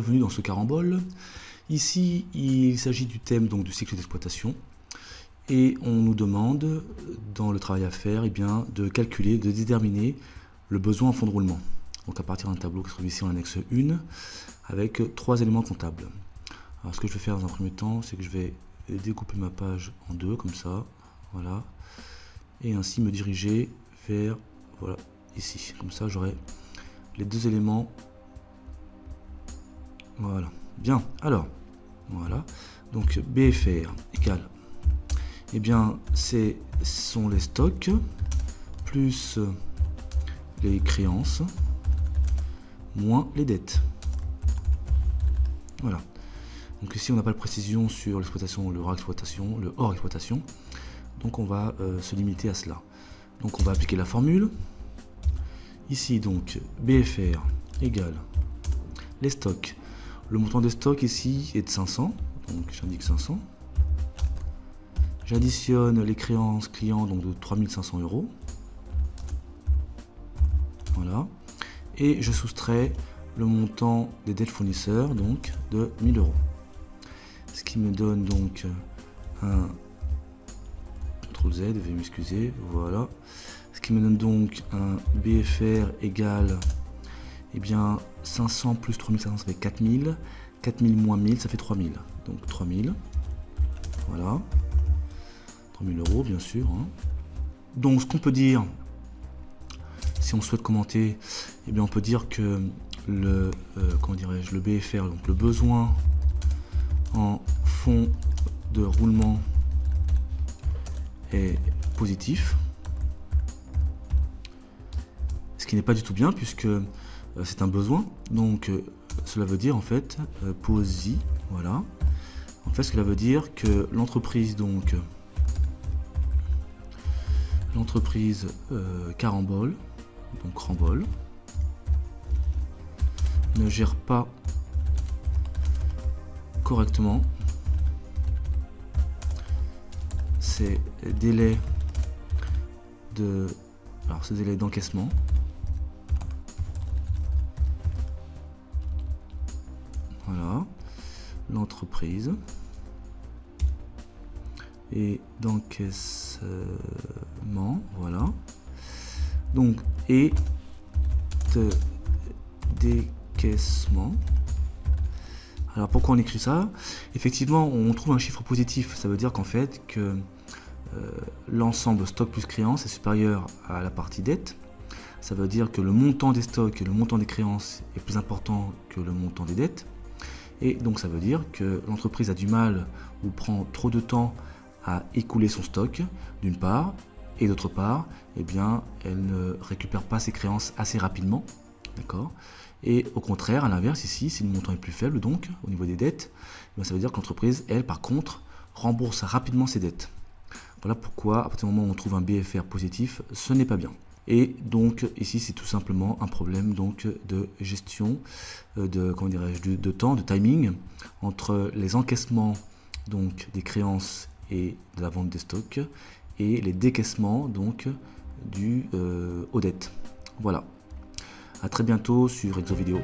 bienvenue dans ce carambole. Ici, il s'agit du thème donc, du cycle d'exploitation. Et on nous demande, dans le travail à faire, eh bien, de calculer, de déterminer le besoin en fonds de roulement. Donc à partir d'un tableau qui se trouve ici en annexe 1, avec 3 éléments comptables. Alors ce que je vais faire dans un premier temps, c'est que je vais découper ma page en deux, comme ça, voilà. Et ainsi me diriger vers, voilà, ici. Comme ça, j'aurai les deux éléments. Voilà. Bien. Alors, voilà. Donc, BFR égale, eh bien, ce sont les stocks plus les créances moins les dettes. Voilà. Donc ici, on n'a pas de précision sur l'exploitation, le hors exploitation. Donc, on va se limiter à cela. Donc, on va appliquer la formule. Ici, donc, BFR égale les stocks. Le montant des stocks ici est de 500. Donc, j'indique 500. J'additionne les créances clients donc de 3500 €. Voilà. Et je soustrais le montant des dettes fournisseurs donc de 1000 €. Ce qui me donne donc un CTRL Z, veuillez m'excuser, voilà. Ce qui me donne donc un BFR égal, eh bien 500 plus 3500 ça fait 4000, 4000 moins 1000 ça fait 3000, donc 3000, voilà, 3000 € bien sûr. Hein. Donc ce qu'on peut dire, si on souhaite commenter, eh bien on peut dire que le comment dirais-je, le BFR, donc le besoin en fonds de roulement est positif, ce qui n'est pas du tout bien puisque c'est un besoin, donc cela veut dire en fait posi, voilà. En fait cela veut dire que l'entreprise donc carambole, donc rambole, ne gère pas correctement ces délais d'encaissement. Voilà, l'entreprise et d'encaissement, voilà. Donc et de décaissement. Alors pourquoi on écrit ça? Effectivement, on trouve un chiffre positif. Ça veut dire qu'en fait que l'ensemble stock plus créance est supérieur à la partie dette. Ça veut dire que le montant des stocks et le montant des créances est plus important que le montant des dettes. Et donc ça veut dire que l'entreprise a du mal ou prend trop de temps à écouler son stock, d'une part, et d'autre part, eh bien, elle ne récupère pas ses créances assez rapidement. D'accord. Et au contraire, à l'inverse, ici, si le montant est plus faible, donc, au niveau des dettes, eh bien, ça veut dire que l'entreprise, elle, par contre, rembourse rapidement ses dettes. Voilà pourquoi, à partir du moment où on trouve un BFR positif, ce n'est pas bien. Et donc, ici, c'est tout simplement un problème donc, de gestion, de temps, de timing, entre les encaissements donc, des créances et de la vente des stocks, et les décaissements donc, aux dettes. Voilà. A très bientôt sur Exo Vidéo.